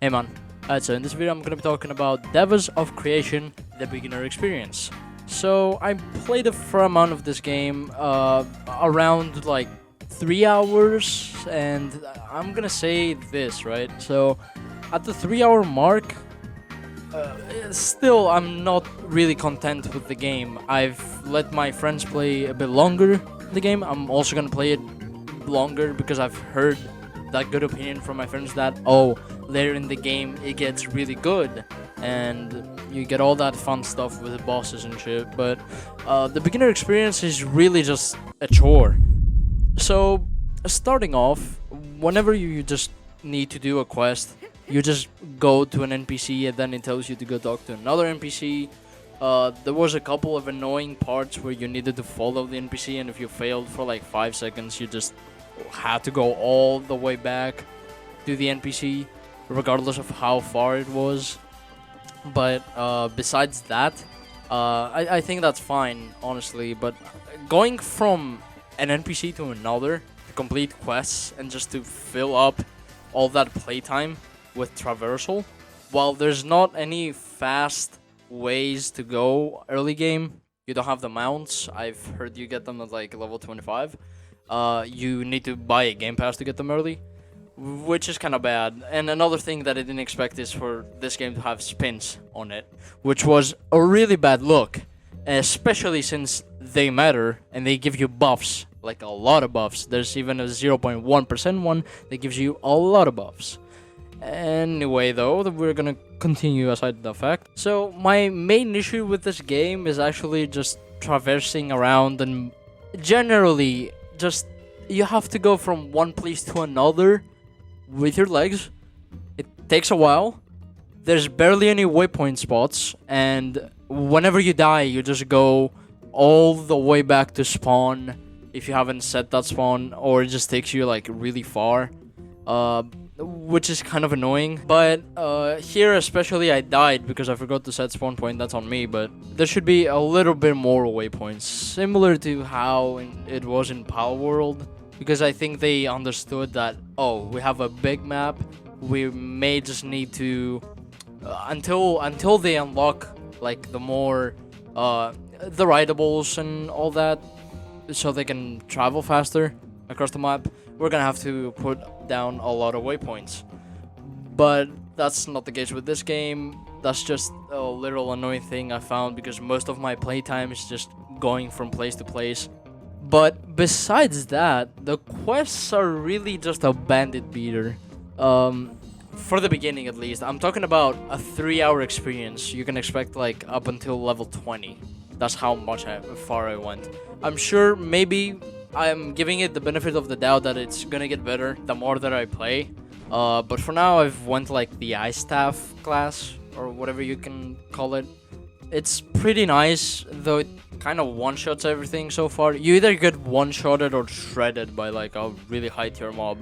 Hey man, so in this video I'm gonna be talking about Devas of Creation, the beginner experience. So I played a fair amount of this game, around like 3 hours, and I'm gonna say this, right? So at the 3 hour mark, still I'm not really content with the game. I've let my friends play a bit longer the game. I'm also gonna play it longer because I've heard that good opinion from my friends that later in the game it gets really good and you get all that fun stuff with the bosses and shit. But the beginner experience is really just a chore. So starting off, whenever you just need to do a quest, you just go to an NPC and then it tells you to go talk to another NPC. There was a couple of annoying parts where you needed to follow the NPC, and if you failed for like 5 seconds, you just had to go all the way back to the NPC, regardless of how far it was. But besides that, I think that's fine, honestly. But going from an NPC to another to complete quests and just to fill up all that playtime with traversal, while there's not any fast ways to go early game, you don't have the mounts. I've heard you get them at like level 25. You need to buy a game pass to get them early, which is kind of bad. And another thing that I didn't expect is for this game to have spins on it, which was a really bad look, especially since they matter and they give you buffs, like a lot of buffs. There's even a 0.1% one that gives you a lot of buffs. Anyway, though, we're gonna continue aside the fact. So my main issue with this game is actually just traversing around, and generally just you have to go from one place to another with your legs. It takes a while. There's barely any waypoint spots, and whenever you die, you just go all the way back to spawn if you haven't set that spawn, or it just takes you like really far. Which is kind of annoying. But here especially I died because I forgot to set spawn point. That's on me, but there should be a little bit more waypoints, similar to how it was in Power World, because I think they understood that, we have a big map, we may just need to until they unlock like the more the rideables and all that, so they can travel faster across the map, we're gonna have to put down a lot of waypoints. But that's not the case with this game. That's just a little annoying thing I found, because most of my playtime is just going from place to place. But besides that, the quests are really just a bandit beater. For the beginning at least. I'm talking about a 3-hour experience. You can expect like up until level 20. That's how far I went. I'm sure maybe I'm giving it the benefit of the doubt that it's gonna get better the more that I play. But for now, I've went like the ice staff class, or whatever you can call it. It's pretty nice, though it kind of one-shots everything so far. You either get one-shotted or shredded by like a really high tier mob.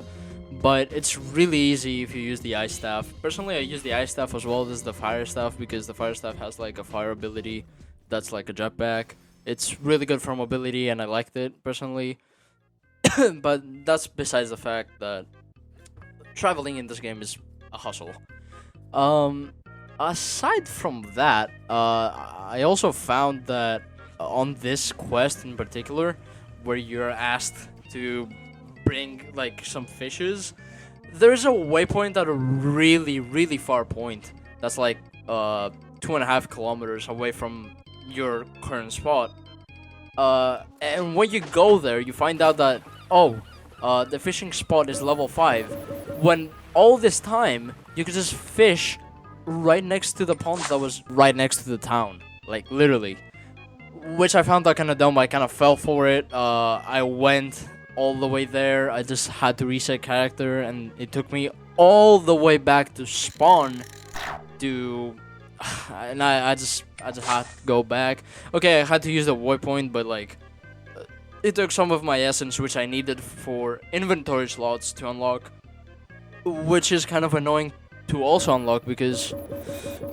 But it's really easy if you use the ice staff. Personally, I use the ice staff as well as the fire staff, because the fire staff has like a fire ability that's like a jetpack. It's really good for mobility, and I liked it personally. But that's besides the fact that traveling in this game is a hustle. Aside from that, I also found that on this quest in particular, where you're asked to bring like some fishes, there's a waypoint at a really far point that's like 2.5 kilometers away from your current spot. And when you go there, you find out that the fishing spot is level 5, when all this time you could just fish right next to the pond that was right next to the town, like literally. Which I found that kind of dumb. I kind of fell for it. I went all the way there. I just had to reset character, and it took me all the way back to spawn to and I just had to go back. Okay, I had to use the waypoint, but like it took some of my essence, which I needed for inventory slots to unlock, which is kind of annoying to also unlock, because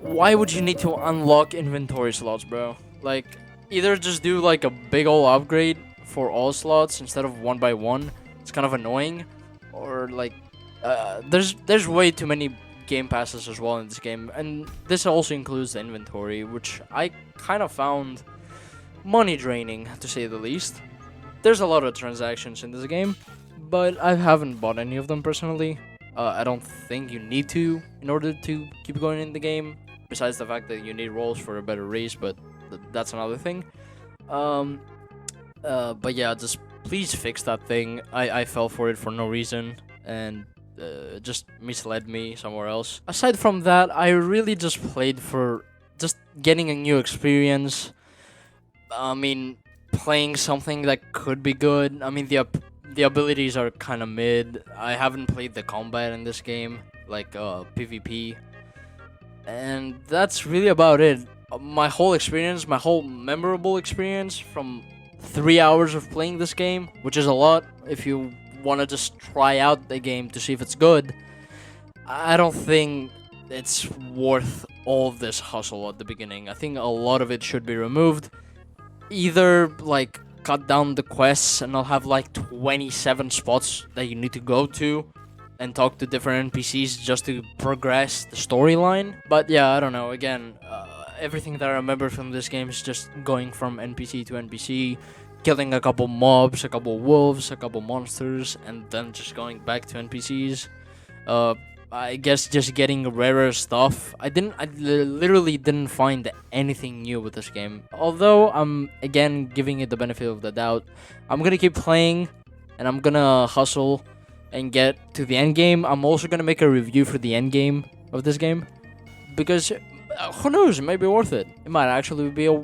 why would you need to unlock inventory slots, bro? Like, either just do like a big ol' upgrade for all slots instead of one by one. It's kind of annoying, or like there's way too many game passes as well in this game, and this also includes the inventory, which I kind of found money draining, to say the least. There's a lot of transactions in this game, but I haven't bought any of them personally. I don't think you need to in order to keep going in the game, besides the fact that you need rolls for a better race, but that's another thing. But yeah, just please fix that thing. I fell for it for no reason, and just misled me somewhere else. Aside from that, I really just played for just getting a new experience. I mean, playing something that could be good. I mean, the abilities are kind of mid. I haven't played the combat in this game, like PvP, and that's really about it. My whole experience, my whole memorable experience from 3 hours of playing this game, which is a lot if you want to just try out the game to see if it's good. I don't think it's worth all of this hustle at the beginning. I think a lot of it should be removed. Either like cut down the quests and I'll have like 27 spots that you need to go to and talk to different NPCs just to progress the storyline. But yeah, I don't know. Again, everything that I remember from this game is just going from NPC to NPC, killing a couple mobs, a couple wolves, a couple monsters, and then just going back to NPCs. I guess just getting rarer stuff. I literally didn't find anything new with this game. Although I'm again giving it the benefit of the doubt. I'm gonna keep playing, and I'm gonna hustle and get to the end game. I'm also gonna make a review for the end game of this game, because who knows, it might be worth it. It might actually be a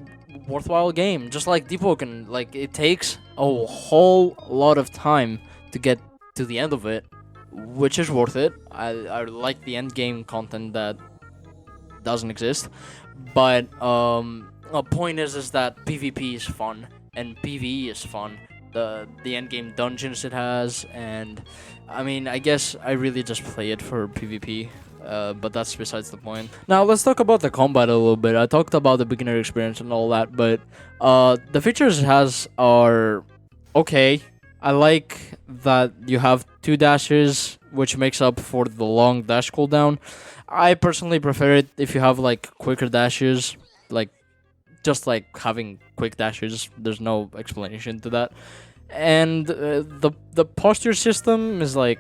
worthwhile game, just like deepwoken. Like, it takes a whole lot of time to get to the end of it, which is worth it. I like the end game content that doesn't exist, but the point is that PvP is fun and PvE is fun. The end game dungeons it has, and I mean, I guess I really just play it for PvP. But that's besides the point. Now let's talk about the combat a little bit. I talked about the beginner experience and all that, but the features it has are okay. I like that you have 2 dashes, which makes up for the long dash cooldown. I personally prefer it if you have like quicker dashes, like just like having quick dashes. There's no explanation to that. And the posture system is like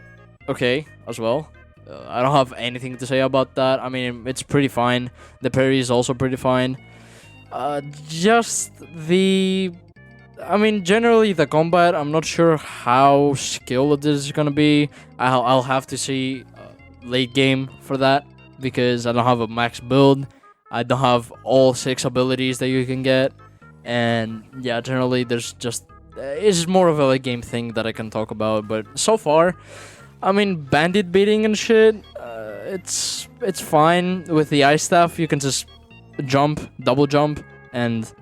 okay as well. I don't have anything to say about that. I mean, it's pretty fine. The parry is also pretty fine. Generally the combat, I'm not sure how skilled it is gonna be. I'll have to see late game for that, because I don't have a max build. I don't have all 6 abilities that you can get, and yeah, generally there's just it's more of a late game thing that I can talk about. But so far, I mean, bandit beating and shit, it's fine. With the ice staff, you can just jump, double jump, and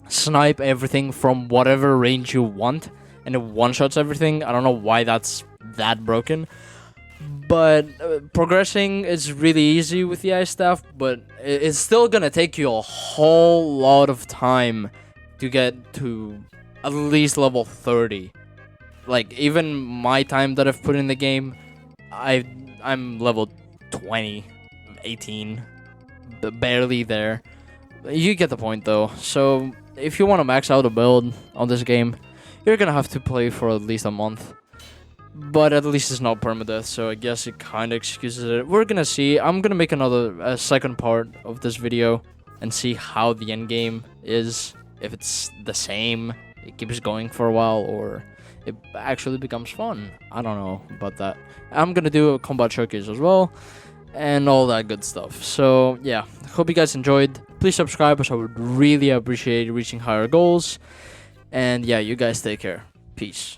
snipe everything from whatever range you want, and it one-shots everything. I don't know why that's that broken. But progressing is really easy with the ice staff, but it's still gonna take you a whole lot of time to get to at least level 30. Like, even my time that I've put in the game, I'm level 20, 18, barely there. You get the point though. So if you want to max out a build on this game, you're gonna have to play for at least a month. But at least it's not permadeath, so I guess it kind of excuses it. We're gonna see. I'm gonna make a second part of this video and see how the end game is. If it's the same, it keeps going for a while, or it actually becomes fun. I don't know about that. I'm gonna do a combat showcase as well, and all that good stuff. So yeah, hope you guys enjoyed. Please subscribe, as I would really appreciate reaching higher goals. And yeah, you guys take care. Peace.